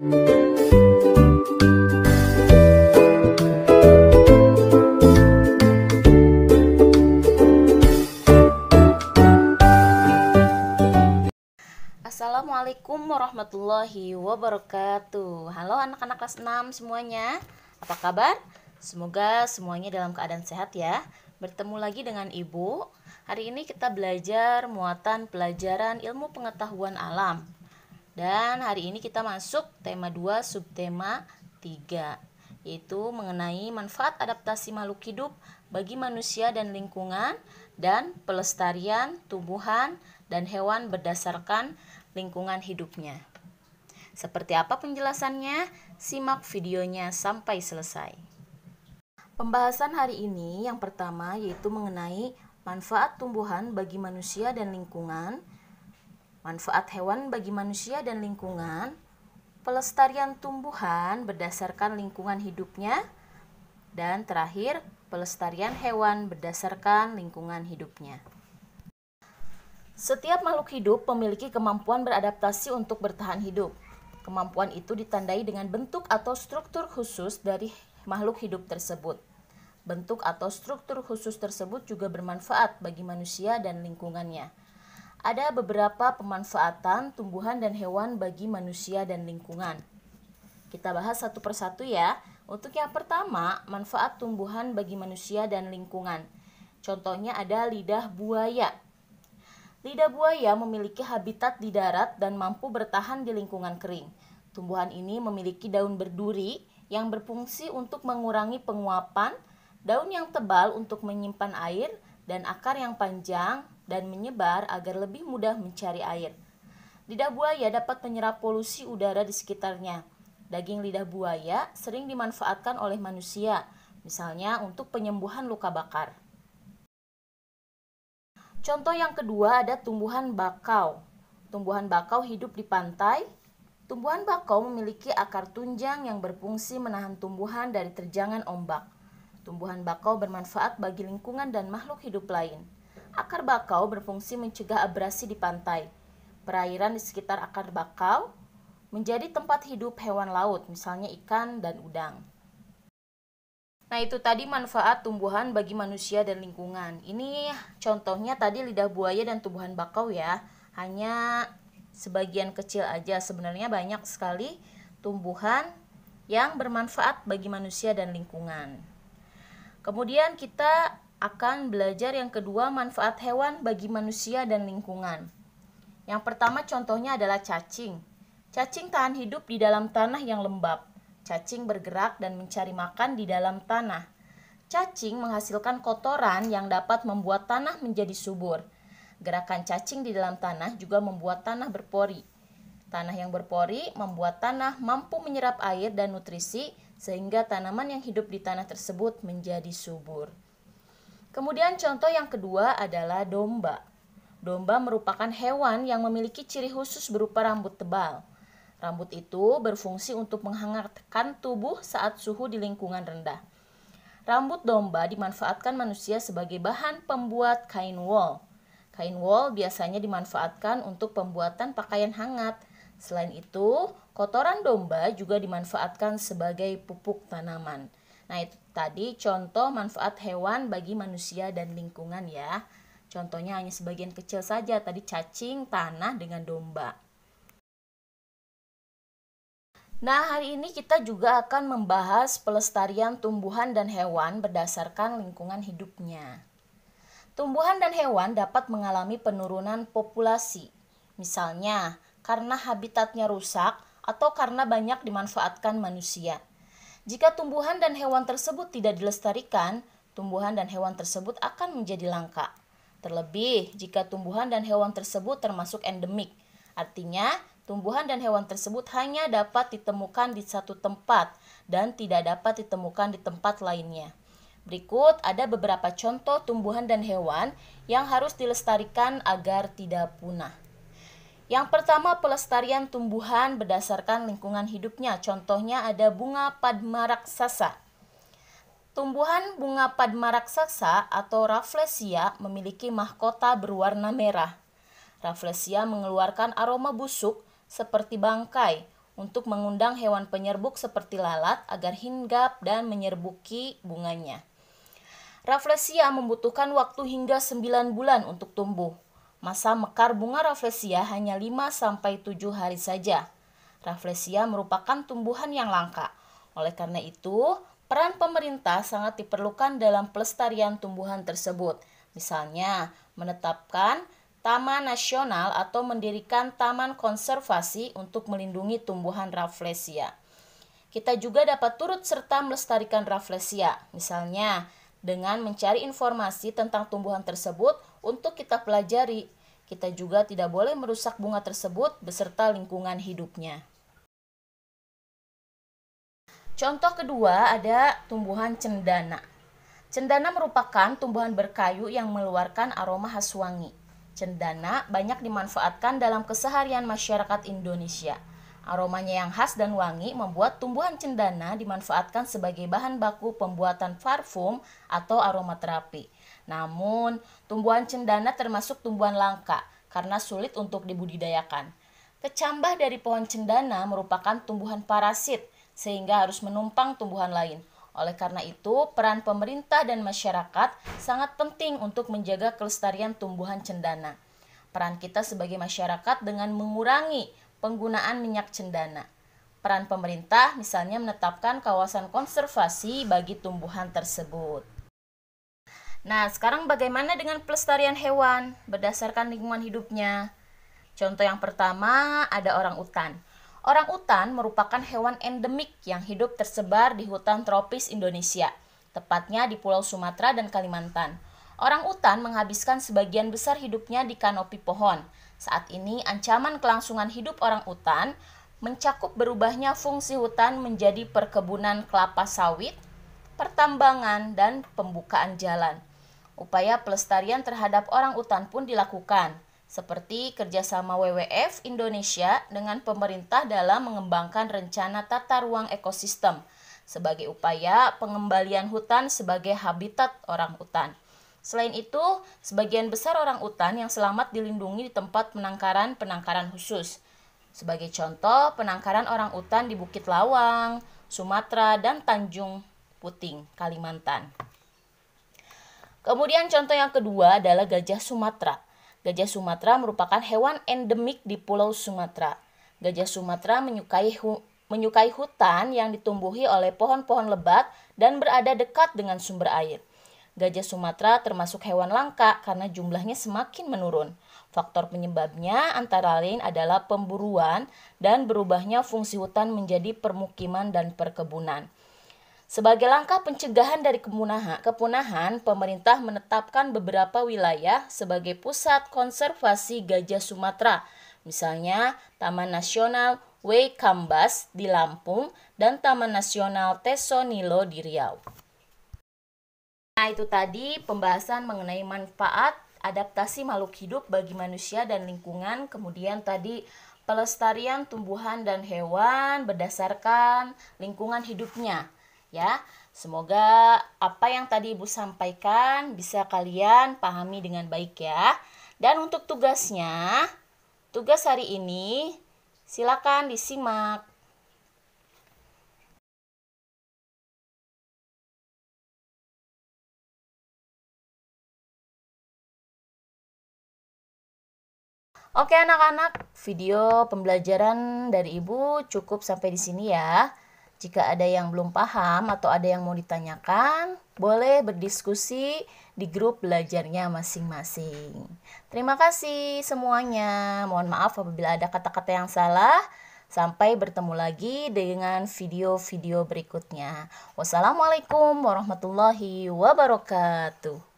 Assalamualaikum warahmatullahi wabarakatuh. Halo anak-anak kelas 6 semuanya. Apa kabar? Semoga semuanya dalam keadaan sehat ya. Bertemu lagi dengan Ibu. Hari ini kita belajar muatan pelajaran ilmu pengetahuan alam. Dan hari ini kita masuk tema 2 subtema 3, yaitu mengenai manfaat adaptasi makhluk hidup bagi manusia dan lingkungan dan pelestarian tumbuhan dan hewan berdasarkan lingkungan hidupnya. Seperti apa penjelasannya? Simak videonya sampai selesai. Pembahasan hari ini yang pertama yaitu mengenai manfaat tumbuhan bagi manusia dan lingkungan, manfaat hewan bagi manusia dan lingkungan, pelestarian tumbuhan berdasarkan lingkungan hidupnya, dan terakhir pelestarian hewan berdasarkan lingkungan hidupnya. Setiap makhluk hidup memiliki kemampuan beradaptasi untuk bertahan hidup. Kemampuan itu ditandai dengan bentuk atau struktur khusus dari makhluk hidup tersebut. Bentuk atau struktur khusus tersebut juga bermanfaat bagi manusia dan lingkungannya. Ada beberapa pemanfaatan tumbuhan dan hewan bagi manusia dan lingkungan. Kita bahas satu persatu ya. Untuk yang pertama, manfaat tumbuhan bagi manusia dan lingkungan. Contohnya ada lidah buaya. Lidah buaya memiliki habitat di darat dan mampu bertahan di lingkungan kering. Tumbuhan ini memiliki daun berduri yang berfungsi untuk mengurangi penguapan, daun yang tebal untuk menyimpan air, dan akar yang panjang dan menyebar agar lebih mudah mencari air. Lidah buaya dapat menyerap polusi udara di sekitarnya. Daging lidah buaya sering dimanfaatkan oleh manusia, misalnya untuk penyembuhan luka bakar. Contoh yang kedua ada tumbuhan bakau. Tumbuhan bakau hidup di pantai. Tumbuhan bakau memiliki akar tunjang yang berfungsi menahan tumbuhan dari terjangan ombak. Tumbuhan bakau bermanfaat bagi lingkungan dan makhluk hidup lain. Akar bakau berfungsi mencegah abrasi di pantai. Perairan di sekitar akar bakau menjadi tempat hidup hewan laut, misalnya ikan dan udang. Nah, itu tadi manfaat tumbuhan bagi manusia dan lingkungan. Ini contohnya tadi lidah buaya dan tumbuhan bakau ya. Hanya sebagian kecil aja. Sebenarnya banyak sekali tumbuhan yang bermanfaat bagi manusia dan lingkungan. Kemudian kita akan belajar yang kedua, manfaat hewan bagi manusia dan lingkungan. Yang pertama contohnya adalah cacing. Cacing tahan hidup di dalam tanah yang lembab. Cacing bergerak dan mencari makan di dalam tanah. Cacing menghasilkan kotoran yang dapat membuat tanah menjadi subur. Gerakan cacing di dalam tanah juga membuat tanah berpori. Tanah yang berpori membuat tanah mampu menyerap air dan nutrisi sehingga tanaman yang hidup di tanah tersebut menjadi subur. Kemudian contoh yang kedua adalah domba. Domba merupakan hewan yang memiliki ciri khusus berupa rambut tebal. Rambut itu berfungsi untuk menghangatkan tubuh saat suhu di lingkungan rendah. Rambut domba dimanfaatkan manusia sebagai bahan pembuat kain wol. Kain wol biasanya dimanfaatkan untuk pembuatan pakaian hangat. Selain itu, kotoran domba juga dimanfaatkan sebagai pupuk tanaman. Nah, itu tadi contoh manfaat hewan bagi manusia dan lingkungan ya. Contohnya hanya sebagian kecil saja, tadi cacing, tanah, dengan domba. Nah, hari ini kita juga akan membahas pelestarian tumbuhan dan hewan berdasarkan lingkungan hidupnya. Tumbuhan dan hewan dapat mengalami penurunan populasi, misalnya karena habitatnya rusak atau karena banyak dimanfaatkan manusia. Jika tumbuhan dan hewan tersebut tidak dilestarikan, tumbuhan dan hewan tersebut akan menjadi langka. Terlebih jika tumbuhan dan hewan tersebut termasuk endemik, artinya tumbuhan dan hewan tersebut hanya dapat ditemukan di satu tempat dan tidak dapat ditemukan di tempat lainnya. Berikut ada beberapa contoh tumbuhan dan hewan yang harus dilestarikan agar tidak punah. Yang pertama, pelestarian tumbuhan berdasarkan lingkungan hidupnya. Contohnya ada bunga padma raksasa. Tumbuhan bunga padma raksasa atau Rafflesia memiliki mahkota berwarna merah. Rafflesia mengeluarkan aroma busuk seperti bangkai untuk mengundang hewan penyerbuk seperti lalat agar hinggap dan menyerbuki bunganya. Rafflesia membutuhkan waktu hingga 9 bulan untuk tumbuh. Masa mekar bunga Rafflesia hanya 5-7 hari saja. Rafflesia merupakan tumbuhan yang langka. Oleh karena itu, peran pemerintah sangat diperlukan dalam pelestarian tumbuhan tersebut. Misalnya, menetapkan taman nasional atau mendirikan taman konservasi untuk melindungi tumbuhan Rafflesia. Kita juga dapat turut serta melestarikan Rafflesia, misalnya dengan mencari informasi tentang tumbuhan tersebut untuk kita pelajari. Kita juga tidak boleh merusak bunga tersebut beserta lingkungan hidupnya. Contoh kedua ada tumbuhan cendana. Cendana merupakan tumbuhan berkayu yang mengeluarkan aroma khas wangi. Cendana banyak dimanfaatkan dalam keseharian masyarakat Indonesia. Aromanya yang khas dan wangi membuat tumbuhan cendana dimanfaatkan sebagai bahan baku pembuatan parfum atau aromaterapi. Namun, tumbuhan cendana termasuk tumbuhan langka karena sulit untuk dibudidayakan. Kecambah dari pohon cendana merupakan tumbuhan parasit sehingga harus menumpang tumbuhan lain. Oleh karena itu, peran pemerintah dan masyarakat sangat penting untuk menjaga kelestarian tumbuhan cendana. Peran kita sebagai masyarakat dengan mengurangi penggunaan minyak cendana. Peran pemerintah misalnya menetapkan kawasan konservasi bagi tumbuhan tersebut. Nah, sekarang bagaimana dengan pelestarian hewan berdasarkan lingkungan hidupnya? Contoh yang pertama ada orangutan. Orangutan merupakan hewan endemik yang hidup tersebar di hutan tropis Indonesia, tepatnya di Pulau Sumatera dan Kalimantan. Orangutan menghabiskan sebagian besar hidupnya di kanopi pohon. Saat ini ancaman kelangsungan hidup orangutan mencakup berubahnya fungsi hutan menjadi perkebunan kelapa sawit, pertambangan, dan pembukaan jalan. Upaya pelestarian terhadap orangutan pun dilakukan, seperti kerjasama WWF Indonesia dengan pemerintah dalam mengembangkan rencana tata ruang ekosistem sebagai upaya pengembalian hutan sebagai habitat orangutan. Selain itu, sebagian besar orangutan yang selamat dilindungi di tempat penangkaran khusus. Sebagai contoh, penangkaran orangutan di Bukit Lawang, Sumatera, dan Tanjung Puting, Kalimantan. Kemudian contoh yang kedua adalah gajah Sumatera. Gajah Sumatera merupakan hewan endemik di Pulau Sumatera. Gajah Sumatera menyukai hutan yang ditumbuhi oleh pohon-pohon lebat dan berada dekat dengan sumber air. Gajah Sumatera termasuk hewan langka karena jumlahnya semakin menurun. Faktor penyebabnya antara lain adalah pemburuan dan berubahnya fungsi hutan menjadi permukiman dan perkebunan. Sebagai langkah pencegahan dari kepunahan, pemerintah menetapkan beberapa wilayah sebagai pusat konservasi gajah Sumatera, misalnya Taman Nasional Waikambas di Lampung dan Taman Nasional Teso Nilo di Riau. Nah, itu tadi pembahasan mengenai manfaat adaptasi makhluk hidup bagi manusia dan lingkungan. Kemudian tadi pelestarian tumbuhan dan hewan berdasarkan lingkungan hidupnya. Ya, semoga apa yang tadi Ibu sampaikan bisa kalian pahami dengan baik ya. Dan untuk tugasnya, tugas hari ini silakan disimak. Oke anak-anak, video pembelajaran dari Ibu cukup sampai di sini ya. Jika ada yang belum paham atau ada yang mau ditanyakan, boleh berdiskusi di grup belajarnya masing-masing. Terima kasih semuanya. Mohon maaf apabila ada kata-kata yang salah. Sampai bertemu lagi dengan video-video berikutnya. Wassalamualaikum warahmatullahi wabarakatuh.